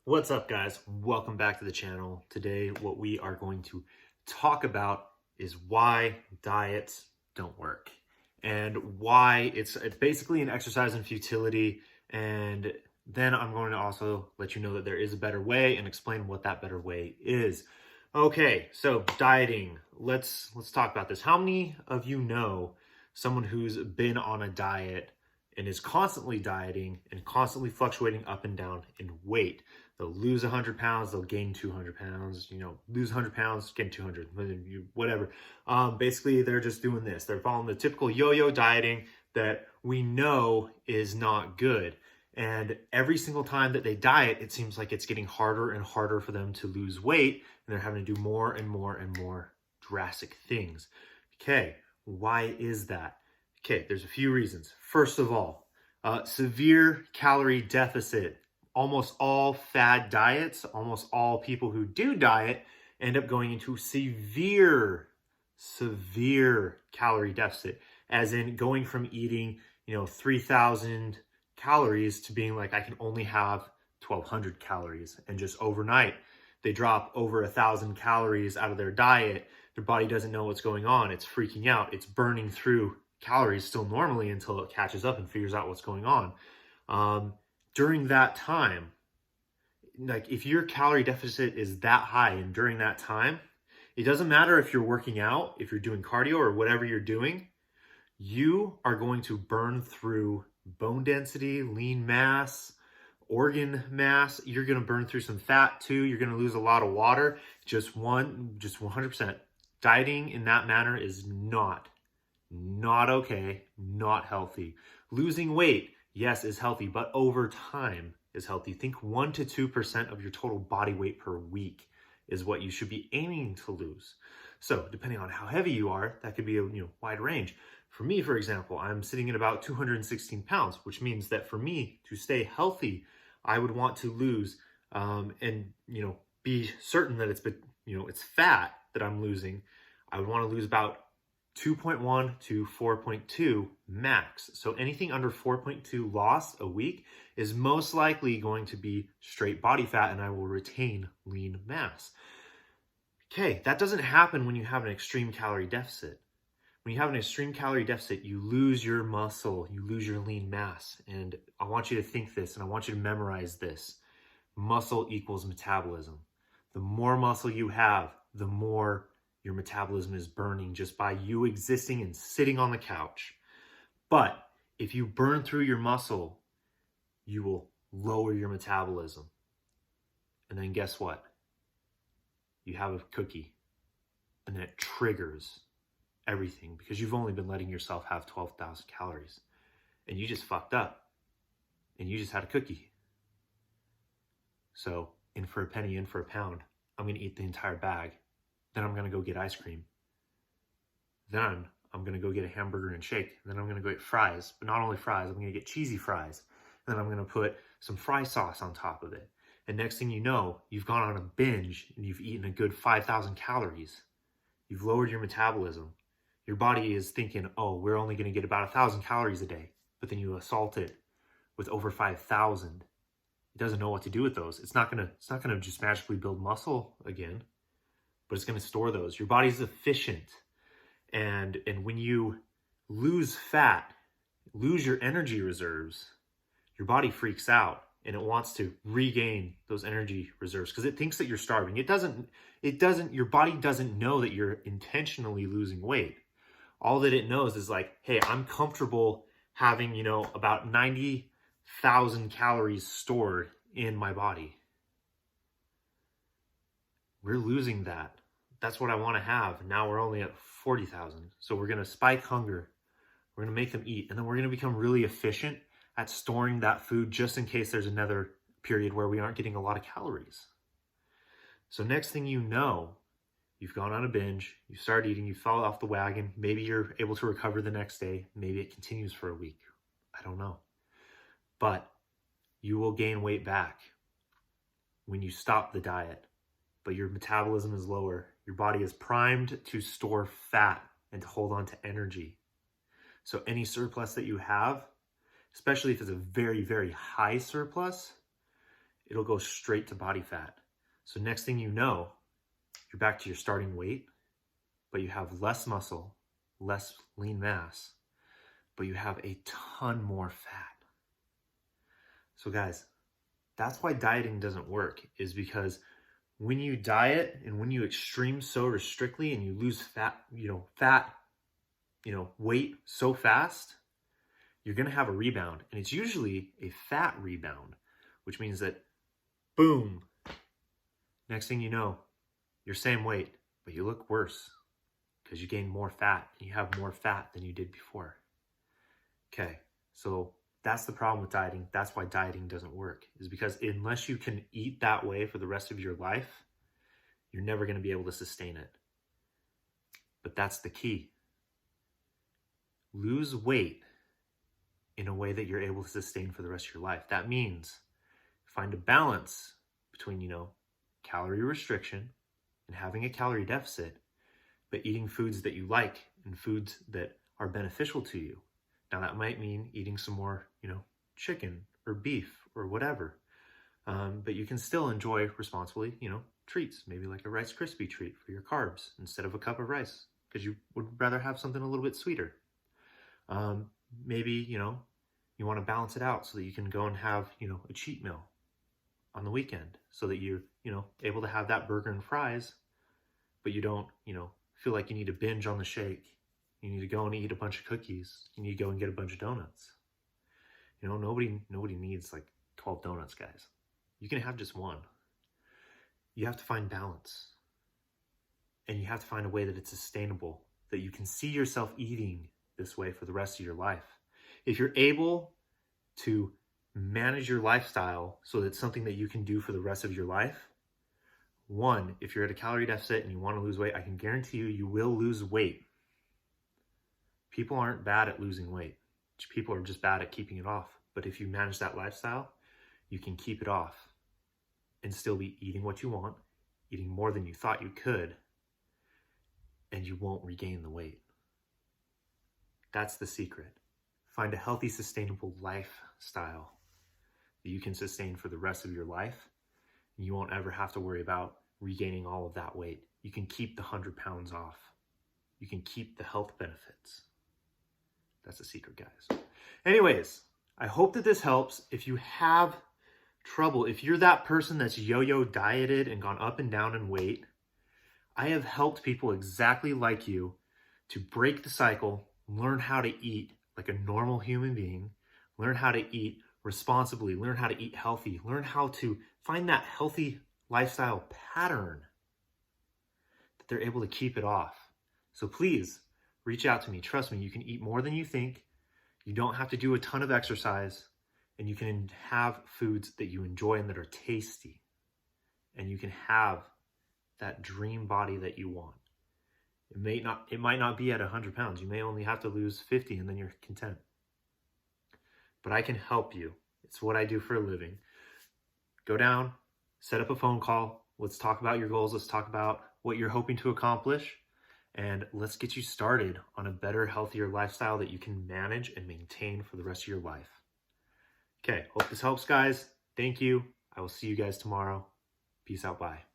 What's up, guys? Welcome back to the channel. Today, what we are going to talk about is why diets don't work and why it's basically an exercise in futility. And then I'm going to also let you know that there is a better way and explain what that better way is. Okay, so dieting. Let's talk about this. How many of you know someone who's been on a diet and is constantly dieting and constantly fluctuating up and down in weight? They'll lose 100 pounds, they'll gain 200 pounds, lose 100 pounds, gain 200, whatever. Basically, they're just doing this. They're following the typical yo-yo dieting that we know is not good. And every single time that they diet, it seems like it's getting harder and harder for them to lose weight, and they're having to do more and more and more drastic things. Okay, why is that? Okay, there's a few reasons. First of all, severe calorie deficit. Almost all fad diets, almost all people who do diet end up going into severe calorie deficit, as in going from eating, 3,000 calories to being like, I can only have 1,200 calories. And just overnight, they drop over 1,000 calories out of their diet. Their body doesn't know what's going on. It's freaking out. It's burning through calories still normally until it catches up and figures out what's going on. During that time, like if your calorie deficit is that high and during that time, it doesn't matter if you're working out, if you're doing cardio or whatever you're doing, you are going to burn through bone density, lean mass, organ mass. You're going to burn through some fat too. You're going to lose a lot of water. Just 100%. Dieting in that manner is not okay, not healthy. Losing weight, yes, is healthy, but over time is healthy. Think 1 to 2% of your total body weight per week is what you should be aiming to lose. So depending on how heavy you are, that could be a wide range. For me, for example, I'm sitting at about 216 pounds, which means that for me to stay healthy, I would want to lose and be certain that it's fat that I'm losing. I would want to lose about 2.1 to 4.2 max. So anything under 4.2 loss a week is most likely going to be straight body fat, and I will retain lean mass. Okay, that doesn't happen when you have an extreme calorie deficit. When you have an extreme calorie deficit, you lose your muscle, you lose your lean mass. And I want you to think this, and I want you to memorize this. Muscle equals metabolism. The more muscle you have, the more your metabolism is burning just by you existing and sitting on the couch. But if you burn through your muscle, you will lower your metabolism. And then guess what? You have a cookie, and it triggers everything because you've only been letting yourself have 12,000 calories, and you just fucked up, and you just had a cookie. So in for a penny, in for a pound, I'm going to eat the entire bag. Then I'm going to go get ice cream. Then I'm going to go get a hamburger and shake. Then I'm going to go get fries. But not only fries, I'm going to get cheesy fries. And then I'm going to put some fry sauce on top of it. And next thing you know, you've gone on a binge and you've eaten a good 5,000 calories. You've lowered your metabolism. Your body is thinking, oh, we're only going to get about 1,000 calories a day. But then you assault it with over 5,000. It doesn't know what to do with those. It's not going to just magically build muscle again, but it's going to store those. Your body's efficient. And when you lose fat, lose your energy reserves, your body freaks out and it wants to regain those energy reserves because it thinks that you're starving. Your body doesn't know that you're intentionally losing weight. All that it knows is like, hey, I'm comfortable having, about 90,000 calories stored in my body. We're losing that. That's what I want to have. Now we're only at 40,000. So we're going to spike hunger. We're going to make them eat. And then we're going to become really efficient at storing that food just in case there's another period where we aren't getting a lot of calories. So next thing you know, you've gone on a binge, you start eating, you fall off the wagon. Maybe you're able to recover the next day. Maybe it continues for a week. I don't know. But you will gain weight back when you stop the diet. But your metabolism is lower. Your body is primed to store fat and to hold on to energy. So any surplus that you have, especially if it's a very, very high surplus, it'll go straight to body fat. So next thing you know, you're back to your starting weight, but you have less muscle, less lean mass, but you have a ton more fat. So guys, that's why dieting doesn't work, is because when you diet and when you extreme so restrictly and you lose weight so fast, you're going to have a rebound. And it's usually a fat rebound, which means that boom, next thing you know, you're same weight, but you look worse because you gain more fat and you have more fat than you did before. Okay, so that's the problem with dieting. That's why dieting doesn't work, is because unless you can eat that way for the rest of your life, you're never going to be able to sustain it. But that's the key. Lose weight in a way that you're able to sustain for the rest of your life. That means find a balance between, calorie restriction and having a calorie deficit, but eating foods that you like and foods that are beneficial to you. Now that might mean eating some more, chicken or beef or whatever. But you can still enjoy responsibly, treats, maybe like a Rice Krispie treat for your carbs instead of a cup of rice, because you would rather have something a little bit sweeter. Maybe, you want to balance it out so that you can go and have, a cheat meal on the weekend so that you're, able to have that burger and fries, but you don't, feel like you need to binge on the shake. You need to go and eat a bunch of cookies. You need to go and get a bunch of donuts. Nobody needs like 12 donuts, guys. You can have just one. You have to find balance. And you have to find a way that it's sustainable, that you can see yourself eating this way for the rest of your life. If you're able to manage your lifestyle so that it's something that you can do for the rest of your life, one, if you're at a calorie deficit and you want to lose weight, I can guarantee you will lose weight. People aren't bad at losing weight. People are just bad at keeping it off. But if you manage that lifestyle, you can keep it off and still be eating what you want, eating more than you thought you could, and you won't regain the weight. That's the secret. Find a healthy, sustainable lifestyle that you can sustain for the rest of your life, and you won't ever have to worry about regaining all of that weight. You can keep the 100 pounds off. You can keep the health benefits. That's the secret, guys. Anyways, I hope that this helps. If you have trouble, if you're that person that's yo-yo dieted and gone up and down in weight, I have helped people exactly like you to break the cycle, learn how to eat like a normal human being, learn how to eat responsibly, learn how to eat healthy, learn how to find that healthy lifestyle pattern that they're able to keep it off. So please reach out to me. Trust me, you can eat more than you think. You don't have to do a ton of exercise, and you can have foods that you enjoy and that are tasty. And you can have that dream body that you want. It might not be at 100 pounds. You may only have to lose 50 and then you're content. But I can help you. It's what I do for a living. Go down, set up a phone call. Let's talk about your goals. Let's talk about what you're hoping to accomplish. And let's get you started on a better, healthier lifestyle that you can manage and maintain for the rest of your life. Okay, hope this helps, guys. Thank you. I will see you guys tomorrow. Peace out. Bye.